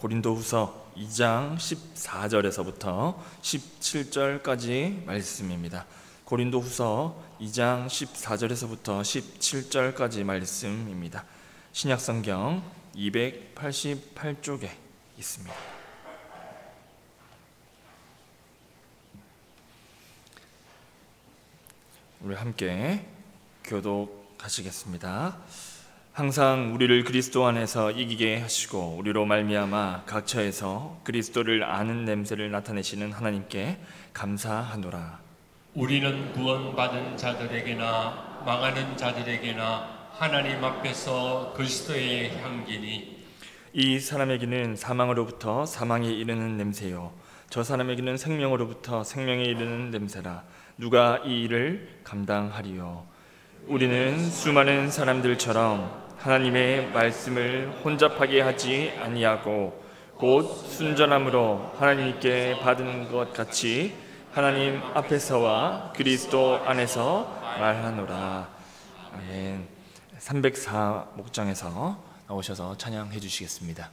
고린도후서 2장 14절에서부터 17절까지 말씀입니다. 고린도후서 2장 14절에서부터 17절까지 말씀입니다. 신약성경 288쪽에 있습니다. 우리 함께 교독하시겠습니다. 항상 우리를 그리스도 안에서 이기게 하시고 우리로 말미암아 각처에서 그리스도를 아는 냄새를 나타내시는 하나님께 감사하노라. 우리는 구원받은 자들에게나 망하는 자들에게나 하나님 앞에서 그리스도의 향기니 이 사람에게는 사망으로부터 사망에 이르는 냄새요 저 사람에게는 생명으로부터 생명에 이르는 냄새라. 누가 이 일을 감당하리요? 우리는 수많은 사람들처럼 하나님의 말씀을 혼잡하게 하지 아니하고 곧 순전함으로 하나님께 받은 것 같이 하나님 앞에서와 그리스도 안에서 말하노라. 아멘. 304 목장에서 나오셔서 찬양해 주시겠습니다.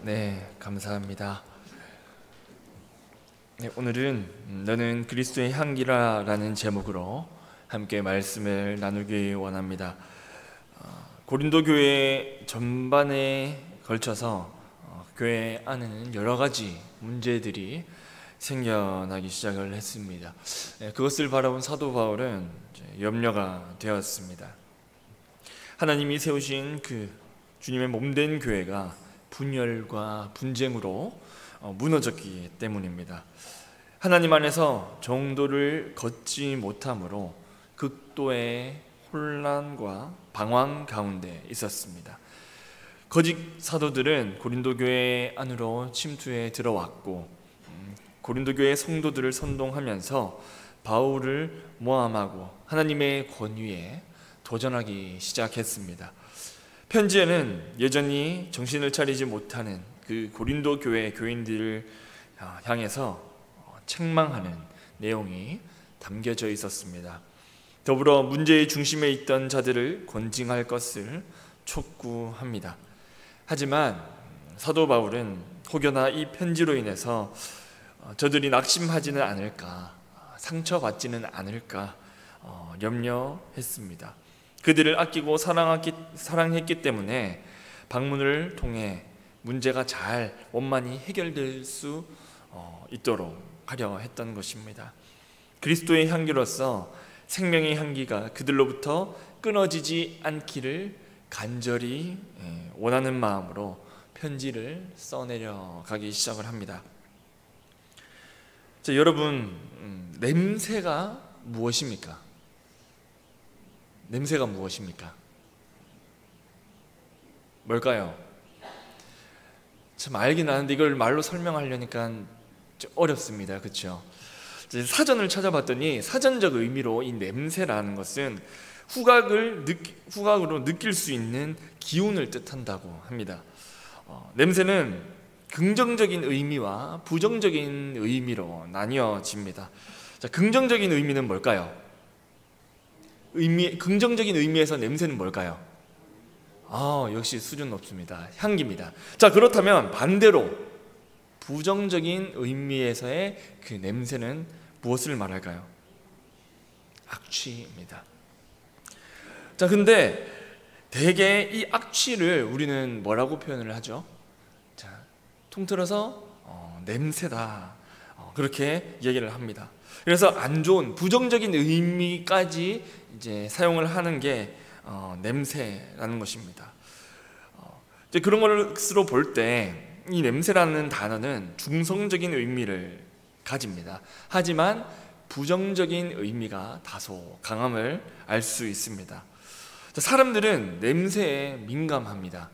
네, 감사합니다. 네, 오늘은 너는 그리스도의 향기라라는 제목으로 함께 말씀을 나누기 원합니다. 고린도 교회 전반에 걸쳐서 교회 안에는 여러 가지 문제들이 생겨나기 시작을 했습니다. 그것을 바라본 사도 바울은 염려가 되었습니다. 하나님이 세우신 그 주님의 몸된 교회가 분열과 분쟁으로 무너졌기 때문입니다. 하나님 안에서 정도를 걷지 못함으로 극도의 혼란과 방황 가운데 있었습니다. 거짓 사도들은 고린도 교회 안으로 침투해 들어왔고 고린도 교회 성도들을 선동하면서 바울을 모함하고 하나님의 권위에 도전하기 시작했습니다. 편지에는 여전히 정신을 차리지 못하는 그 고린도 교회 교인들을 향해서 책망하는 내용이 담겨져 있었습니다. 더불어 문제의 중심에 있던 자들을 권징할 것을 촉구합니다. 하지만 사도 바울은 혹여나 이 편지로 인해서 저들이 낙심하지는 않을까, 상처받지는 않을까 염려했습니다. 그들을 아끼고 사랑했기 때문에 방문을 통해 문제가 잘 원만히 해결될 수 있도록 하려 했던 것입니다. 그리스도의 향기로서 생명의 향기가 그들로부터 끊어지지 않기를 간절히 원하는 마음으로 편지를 써내려 가기 시작을 합니다. 자, 여러분, 냄새가 무엇입니까? 냄새가 무엇입니까? 뭘까요? 참 알긴 아는데 이걸 말로 설명하려니까 좀 어렵습니다. 그렇죠? 사전을 찾아봤더니 사전적 의미로 이 냄새라는 것은 후각으로 느낄 수 있는 기운을 뜻한다고 합니다. 냄새는 긍정적인 의미와 부정적인 의미로 나뉘어집니다. 자, 긍정적인 의미는 뭘까요? 긍정적인 의미에서 냄새는 뭘까요? 역시 수준 높습니다. 향기입니다. 자, 그렇다면 반대로 부정적인 의미에서의 그 냄새는 무엇을 말할까요? 악취입니다. 자, 근데 대개 이 악취를 우리는 뭐라고 표현을 하죠? 자, 통틀어서 냄새다, 그렇게 얘기를 합니다. 그래서 안 좋은 부정적인 의미까지 이제 사용을 하는 게 냄새라는 것입니다. 이제 그런 것으로 볼 때 이 냄새라는 단어는 중성적인 의미를 가집니다. 하지만 부정적인 의미가 다소 강함을 알 수 있습니다. 사람들은 냄새에 민감합니다.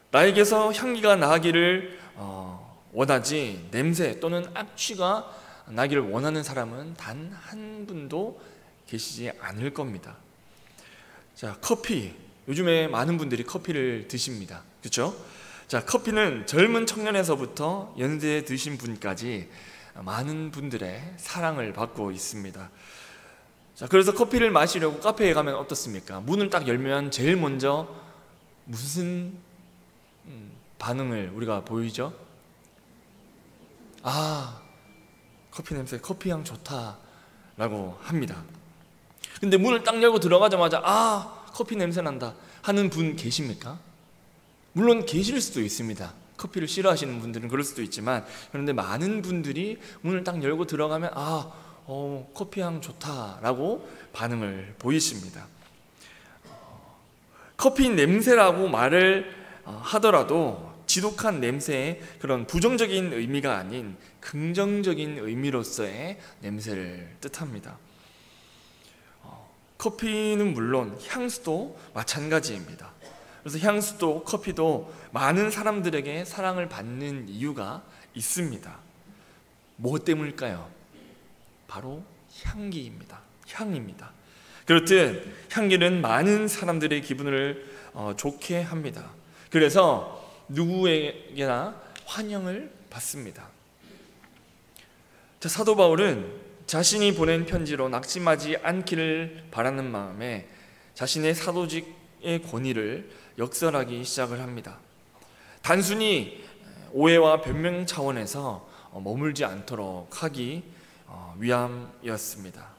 나에게서 향기가 나기를 원하지 냄새 또는 악취가 나기를 원하는 사람은 단 한 분도 계시지 않을 겁니다. 자, 커피. 요즘에 많은 분들이 커피를 드십니다. 그렇죠? 자, 커피는 젊은 청년에서부터 연세에 드신 분까지 많은 분들의 사랑을 받고 있습니다. 자, 그래서 커피를 마시려고 카페에 가면 어떻습니까? 문을 딱 열면 제일 먼저 무슨 반응을 우리가 보이죠? 커피 냄새, 커피 향 좋다라고 합니다. 근데 문을 딱 열고 들어가자마자 커피 냄새 난다 하는 분 계십니까? 물론 계실 수도 있습니다. 커피를 싫어하시는 분들은 그럴 수도 있지만, 그런데 많은 분들이 문을 딱 열고 들어가면 커피 향 좋다라고 반응을 보이십니다. 커피 냄새라고 말을 하더라도 지독한 냄새의 그런 부정적인 의미가 아닌 긍정적인 의미로서의 냄새를 뜻합니다. 커피는 물론 향수도 마찬가지입니다. 그래서 향수도 커피도 많은 사람들에게 사랑을 받는 이유가 있습니다. 뭐 때문일까요? 바로 향기입니다. 향입니다. 그렇듯 향기는 많은 사람들의 기분을 좋게 합니다. 그래서 누구에게나 환영을 받습니다. 자, 사도 바울은 자신이 보낸 편지로 낙심하지 않기를 바라는 마음에 자신의 사도직의 권위를 역설하기 시작을 합니다. 단순히 오해와 변명 차원에서 머물지 않도록 하기 위함이었습니다.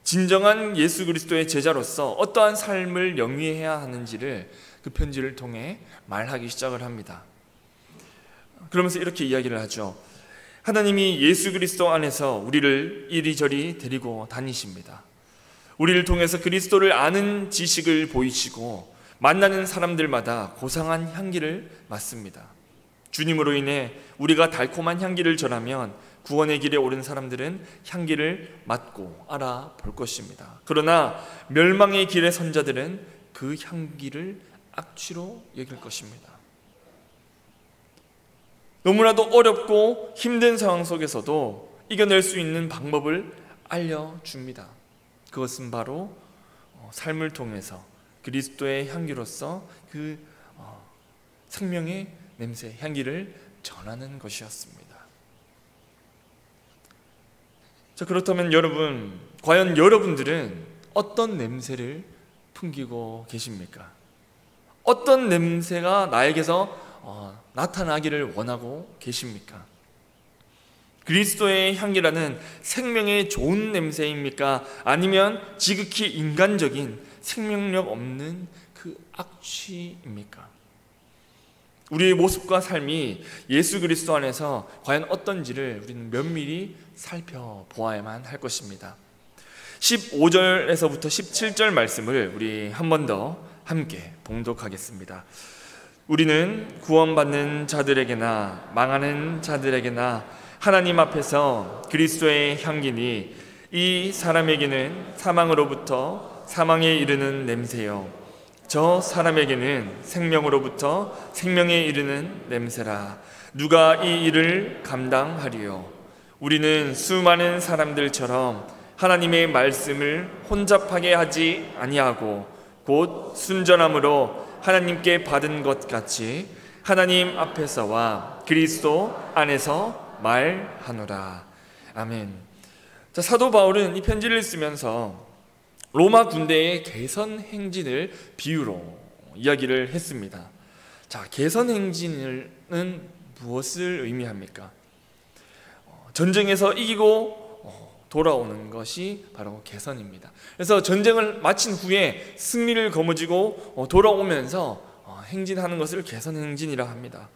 진정한 예수 그리스도의 제자로서 어떠한 삶을 영위해야 하는지를 그 편지를 통해 말하기 시작을 합니다. 그러면서 이렇게 이야기를 하죠. 하나님이 예수 그리스도 안에서 우리를 이리저리 데리고 다니십니다. 우리를 통해서 그리스도를 아는 지식을 보이시고 만나는 사람들마다 고상한 향기를 맡습니다. 주님으로 인해 우리가 달콤한 향기를 전하면 구원의 길에 오른 사람들은 향기를 맡고 알아볼 것입니다. 그러나 멸망의 길에 선 자들은 그 향기를 악취로 여길 것입니다. 너무나도 어렵고 힘든 상황 속에서도 이겨낼 수 있는 방법을 알려줍니다. 그것은 바로 삶을 통해서 그리스도의 향기로서 그 생명의 냄새, 향기를 전하는 것이었습니다. 자, 그렇다면 여러분, 과연 여러분들은 어떤 냄새를 풍기고 계십니까? 어떤 냄새가 나에게서 나타나기를 원하고 계십니까? 그리스도의 향기라는 생명의 좋은 냄새입니까? 아니면 지극히 인간적인 생명력 없는 그 악취입니까? 우리의 모습과 삶이 예수 그리스도 안에서 과연 어떤지를 우리는 면밀히 살펴보아야만 할 것입니다. 15절에서부터 17절 말씀을 우리 한 번 더 함께 봉독하겠습니다. 우리는 구원받는 자들에게나 망하는 자들에게나 하나님 앞에서 그리스도의 향기니 이 사람에게는 사망으로부터 사망에 이르는 냄새요 저 사람에게는 생명으로부터 생명에 이르는 냄새라. 누가 이 일을 감당하리요? 우리는 수많은 사람들처럼 하나님의 말씀을 혼잡하게 하지 아니하고 곧 순전함으로 하나님께 받은 것 같이 하나님 앞에서와 그리스도 안에서 말하노라. 아멘. 자, 사도 바울은 이 편지를 쓰면서 로마 군대의 개선 행진을 비유로 이야기를 했습니다. 자, 개선 행진은 무엇을 의미합니까? 전쟁에서 이기고 돌아오는 것이 바로 개선입니다. 그래서 전쟁을 마친 후에 승리를 거머쥐고 돌아오면서 행진하는 것을 개선 행진이라 합니다.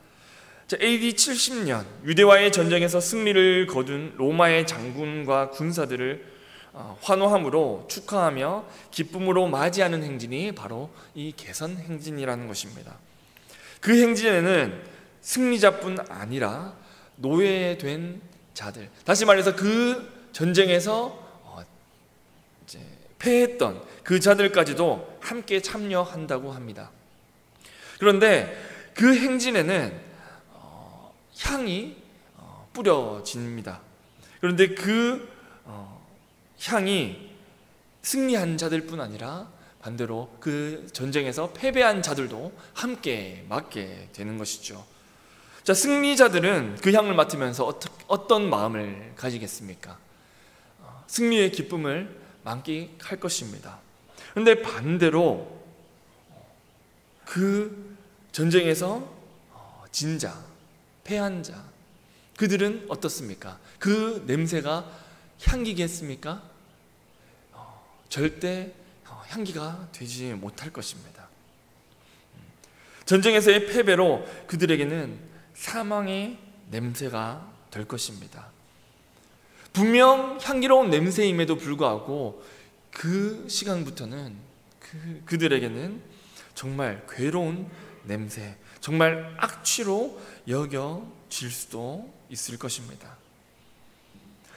자, AD 70년 유대와의 전쟁에서 승리를 거둔 로마의 장군과 군사들을 환호함으로 축하하며 기쁨으로 맞이하는 행진이 바로 이 개선 행진이라는 것입니다. 그 행진에는 승리자뿐 아니라 노예된 자들, 다시 말해서 그 전쟁에서 이제 패했던 그 자들까지도 함께 참여한다고 합니다. 그런데 그 행진에는 향이 뿌려집니다. 그런데 그 향이 승리한 자들뿐 아니라 반대로 그 전쟁에서 패배한 자들도 함께 맡게 되는 것이죠. 자, 승리자들은 그 향을 맡으면서 어떤 마음을 가지겠습니까? 승리의 기쁨을 만끽할 것입니다. 그런데 반대로 그 전쟁에서 진 자, 패한 자, 그들은 어떻습니까? 그 냄새가 향기겠습니까? 절대 향기가 되지 못할 것입니다. 전쟁에서의 패배로 그들에게는 사망의 냄새가 될 것입니다. 분명 향기로운 냄새임에도 불구하고 그 시간부터는 그들에게는 정말 괴로운 냄새, 정말 악취로 여겨질 수도 있을 것입니다.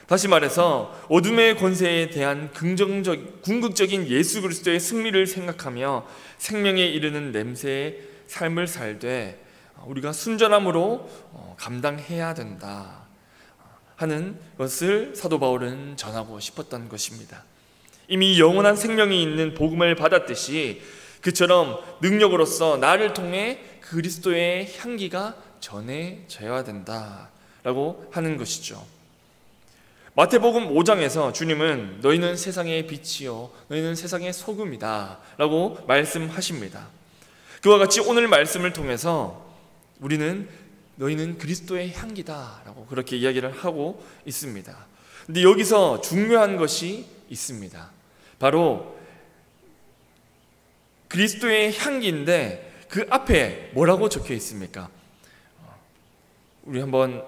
다시 말해서 어둠의 권세에 대한 궁극적인 예수 그리스도의 승리를 생각하며 생명에 이르는 냄새의 삶을 살되 우리가 순전함으로 감당해야 된다 하는 것을 사도 바울은 전하고 싶었던 것입니다. 이미 영원한 생명이 있는 복음을 받았듯이 그처럼 능력으로서 나를 통해 그리스도의 향기가 전해져야 된다라고 하는 것이죠. 마태복음 5장에서 주님은 너희는 세상의 빛이요 너희는 세상의 소금이다 라고 말씀하십니다. 그와 같이 오늘 말씀을 통해서 너희는 그리스도의 향기다라고 그렇게 이야기를 하고 있습니다. 근데 여기서 중요한 것이 있습니다. 바로 그리스도의 향기인데 그 앞에 뭐라고 적혀 있습니까? 우리 한번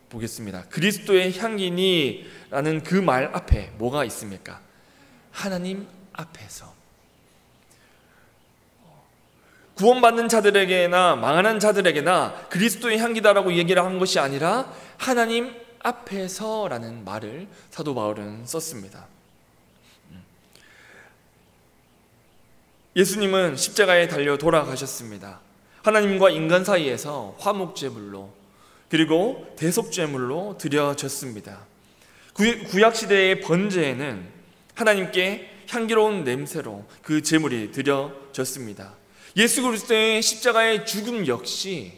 보겠습니다. 그리스도의 향기니 라는 그 말 앞에 뭐가 있습니까? 하나님 앞에서. 구원받는 자들에게나 망하는 자들에게나 그리스도의 향기다라고 얘기를 한 것이 아니라 하나님 앞에서라는 말을 사도 바울은 썼습니다. 예수님은 십자가에 달려 돌아가셨습니다. 하나님과 인간 사이에서 화목제물로 그리고 대속제물로 드려졌습니다. 구약시대의 번제에는 하나님께 향기로운 냄새로 그 제물이 드려졌습니다. 예수 그리스도의 십자가의 죽음 역시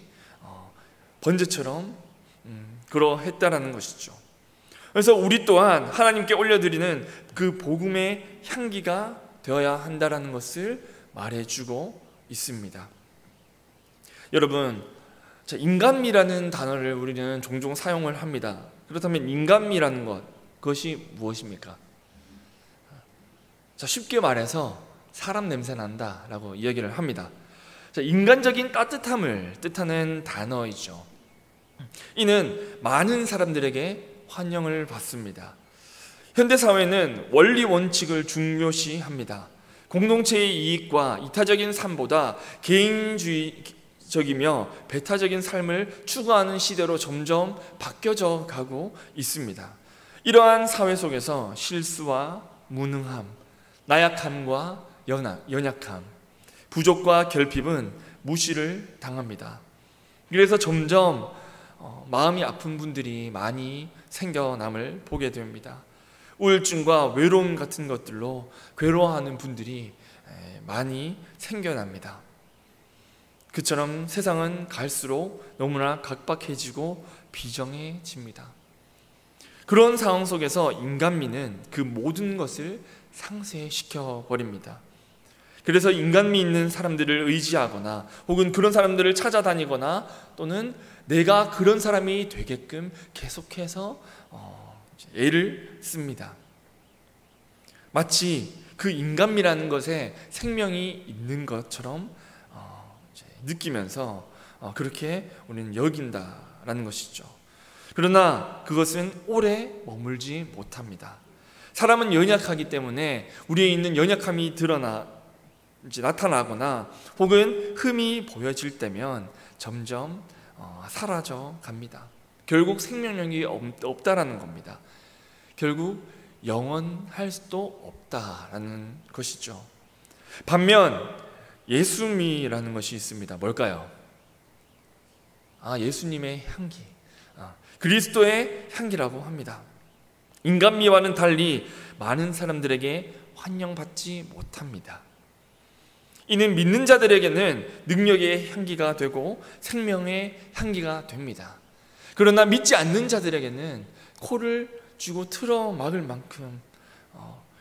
번제처럼 그러했다라는 것이죠. 그래서 우리 또한 하나님께 올려드리는 그 복음의 향기가 되어야 한다라는 것을 말해주고 있습니다. 여러분, 인간미라는 단어를 우리는 종종 사용을 합니다. 그렇다면 인간미라는 그것이 무엇입니까? 쉽게 말해서 사람 냄새 난다라고 이야기를 합니다. 인간적인 따뜻함을 뜻하는 단어이죠. 이는 많은 사람들에게 환영을 받습니다. 현대사회는 원리 원칙을 중요시합니다. 공동체의 이익과 이타적인 삶보다 개인주의적이며 배타적인 삶을 추구하는 시대로 점점 바뀌어져 가고 있습니다. 이러한 사회 속에서 실수와 무능함, 나약함과 연약함, 부족과 결핍은 무시를 당합니다. 그래서 점점 마음이 아픈 분들이 많이 생겨남을 보게 됩니다. 우울증과 외로움 같은 것들로 괴로워하는 분들이 많이 생겨납니다. 그처럼 세상은 갈수록 너무나 각박해지고 비정해집니다. 그런 상황 속에서 인간미는 그 모든 것을 상쇄시켜 버립니다. 그래서 인간미 있는 사람들을 의지하거나 혹은 그런 사람들을 찾아다니거나 또는 내가 그런 사람이 되게끔 계속해서 애를 씁니다. 마치 그 인간미라는 것에 생명이 있는 것처럼 느끼면서 그렇게 우리는 여긴다라는 것이죠. 그러나 그것은 오래 머물지 못합니다. 사람은 연약하기 때문에 우리에 있는 연약함이 나타나거나 혹은 흠이 보여질 때면 점점 사라져 갑니다. 결국 생명력이 없다라는 겁니다. 결국 영원할 수도 없다라는 것이죠. 반면 예수미라는 것이 있습니다. 뭘까요? 예수님의 향기, 그리스도의 향기라고 합니다. 인간미와는 달리 많은 사람들에게 환영받지 못합니다. 이는 믿는 자들에게는 능력의 향기가 되고 생명의 향기가 됩니다. 그러나 믿지 않는 자들에게는 코를 쥐고 틀어 막을 만큼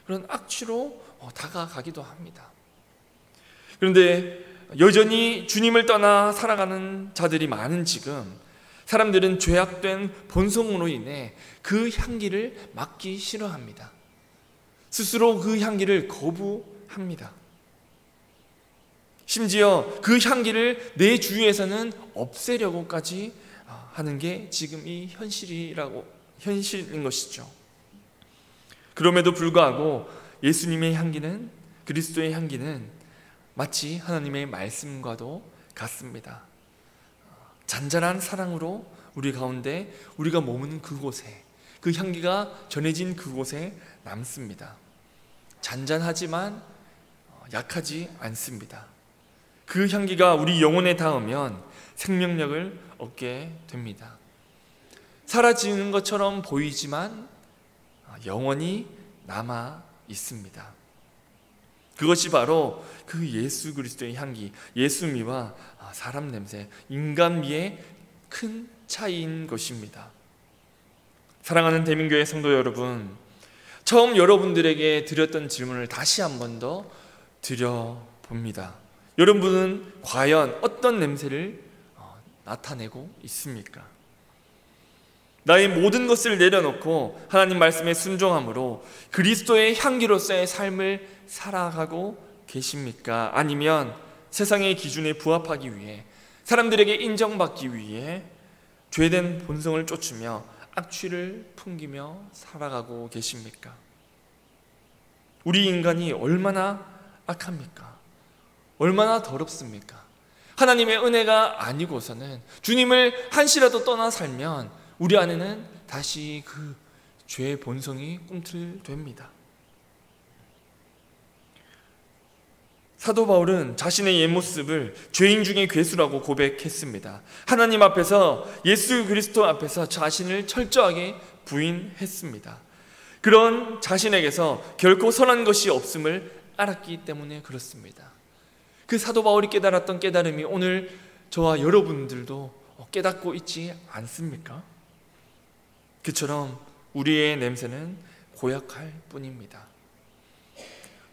그런 악취로 다가가기도 합니다. 그런데 여전히 주님을 떠나 살아가는 자들이 많은 지금 사람들은 죄악된 본성으로 인해 그 향기를 맡기 싫어합니다. 스스로 그 향기를 거부합니다. 심지어 그 향기를 내 주위에서는 없애려고까지 하는 게 지금 이 현실인 것이죠. 그럼에도 불구하고 예수님의 향기는, 그리스도의 향기는 마치 하나님의 말씀과도 같습니다. 잔잔한 사랑으로 우리 가운데, 우리가 머무는 그곳에, 그 향기가 전해진 그곳에 남습니다. 잔잔하지만 약하지 않습니다. 그 향기가 우리 영혼에 닿으면 생명력을 얻게 됩니다. 사라지는 것처럼 보이지만 영원히 남아 있습니다. 그것이 바로 그 예수 그리스도의 향기, 예수미와 사람 냄새, 인간미의 큰 차이인 것입니다. 사랑하는 대민교회 성도 여러분, 처음 여러분들에게 드렸던 질문을 다시 한 번 더 드려봅니다. 여러분은 과연 어떤 냄새를 나타내고 있습니까? 나의 모든 것을 내려놓고 하나님 말씀에 순종함으로 그리스도의 향기로서의 삶을 살아가고 계십니까? 아니면 세상의 기준에 부합하기 위해, 사람들에게 인정받기 위해 죄된 본성을 쫓으며 악취를 풍기며 살아가고 계십니까? 우리 인간이 얼마나 악합니까? 얼마나 더럽습니까? 하나님의 은혜가 아니고서는 주님을 한시라도 떠나 살면 우리 안에는 다시 그 죄의 본성이 꿈틀댑니다. 사도 바울은 자신의 옛 모습을 죄인 중에 괴수라고 고백했습니다. 하나님 앞에서, 예수 그리스도 앞에서 자신을 철저하게 부인했습니다. 그런 자신에게서 결코 선한 것이 없음을 알았기 때문에 그렇습니다. 그 사도 바울이 깨달았던 깨달음이 오늘 저와 여러분들도 깨닫고 있지 않습니까? 그처럼 우리의 냄새는 고약할 뿐입니다.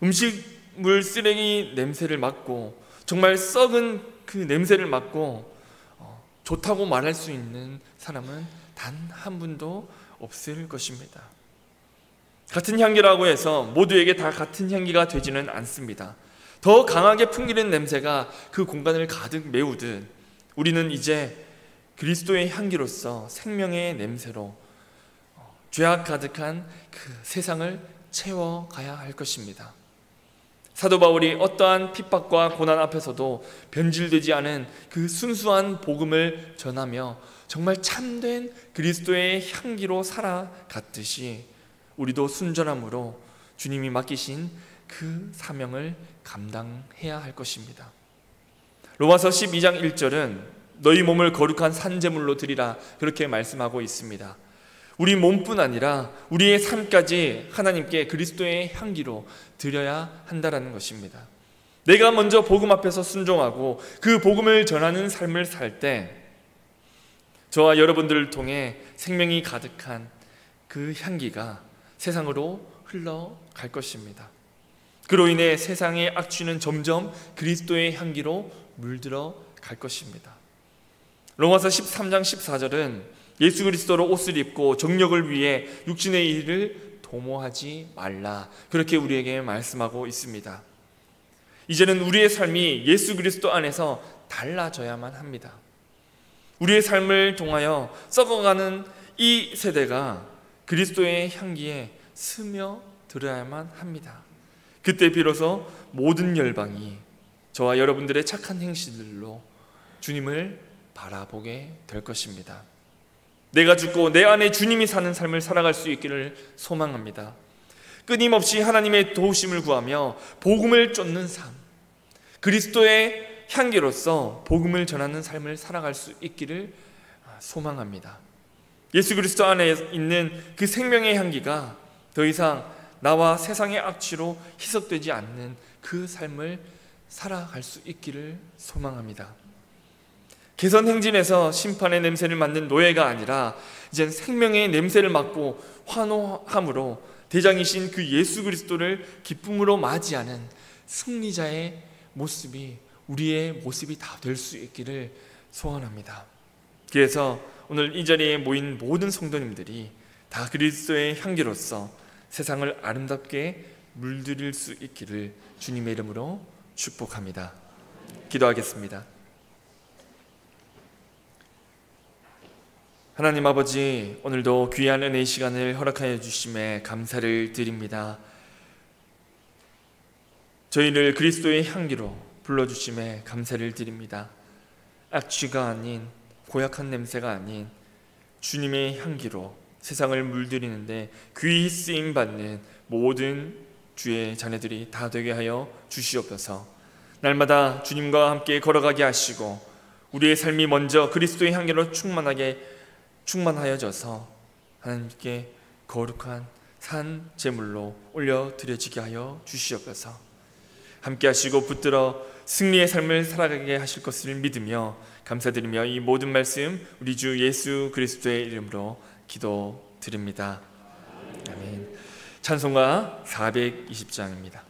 음식물 쓰레기 냄새를 맡고, 정말 썩은 그 냄새를 맡고 좋다고 말할 수 있는 사람은 단 한 분도 없을 것입니다. 같은 향기라고 해서 모두에게 다 같은 향기가 되지는 않습니다. 더 강하게 풍기는 냄새가 그 공간을 가득 메우듯 우리는 이제 그리스도의 향기로서 생명의 냄새로 죄악 가득한 그 세상을 채워가야 할 것입니다. 사도 바울이 어떠한 핍박과 고난 앞에서도 변질되지 않은 그 순수한 복음을 전하며 정말 참된 그리스도의 향기로 살아갔듯이 우리도 순전함으로 주님이 맡기신 그 사명을 감당해야 할 것입니다. 로마서 12장 1절은 너희 몸을 거룩한 산제물로 드리라, 그렇게 말씀하고 있습니다. 우리 몸뿐 아니라 우리의 삶까지 하나님께 그리스도의 향기로 드려야 한다는 것입니다. 내가 먼저 복음 앞에서 순종하고 그 복음을 전하는 삶을 살 때 저와 여러분들을 통해 생명이 가득한 그 향기가 세상으로 흘러갈 것입니다. 그로 인해 세상의 악취는 점점 그리스도의 향기로 물들어 갈 것입니다. 로마서 13장 14절은 예수 그리스도로 옷을 입고 정력을 위해 육신의 일을 도모하지 말라, 그렇게 우리에게 말씀하고 있습니다. 이제는 우리의 삶이 예수 그리스도 안에서 달라져야만 합니다. 우리의 삶을 통하여 썩어가는 이 세대가 그리스도의 향기에 스며들어야만 합니다. 그때 비로소 모든 열방이 저와 여러분들의 착한 행실들로 주님을 바라보게 될 것입니다. 내가 죽고 내 안에 주님이 사는 삶을 살아갈 수 있기를 소망합니다. 끊임없이 하나님의 도우심을 구하며 복음을 쫓는 삶, 그리스도의 향기로서 복음을 전하는 삶을 살아갈 수 있기를 소망합니다. 예수 그리스도 안에 있는 그 생명의 향기가 더 이상 나와 세상의 악취로 희석되지 않는 그 삶을 살아갈 수 있기를 소망합니다. 개선 행진에서 심판의 냄새를 맡는 노예가 아니라 이젠 생명의 냄새를 맡고 환호함으로 대장이신 그 예수 그리스도를 기쁨으로 맞이하는 승리자의 모습이 우리의 모습이 다 될 수 있기를 소원합니다. 그래서 오늘 이 자리에 모인 모든 성도님들이 다 그리스도의 향기로서 세상을 아름답게 물들일 수 있기를 주님의 이름으로 축복합니다. 기도하겠습니다. 하나님 아버지, 오늘도 귀한 은혜의 시간을 허락하여 주심에 감사를 드립니다. 저희를 그리스도의 향기로 불러주심에 감사를 드립니다. 악취가 아닌, 고약한 냄새가 아닌 주님의 향기로 세상을 물들이는데 귀히 쓰임받는 모든 주의 자녀들이 다 되게 하여 주시옵소서. 날마다 주님과 함께 걸어가게 하시고 우리의 삶이 먼저 그리스도의 향기로 충만하여져서 하나님께 거룩한 산 제물로 올려드려지게 하여 주시옵소서. 함께 하시고 붙들어 승리의 삶을 살아가게 하실 것을 믿으며 감사드리며 이 모든 말씀 우리 주 예수 그리스도의 이름으로 기도드립니다. 아멘. 찬송가 420장입니다.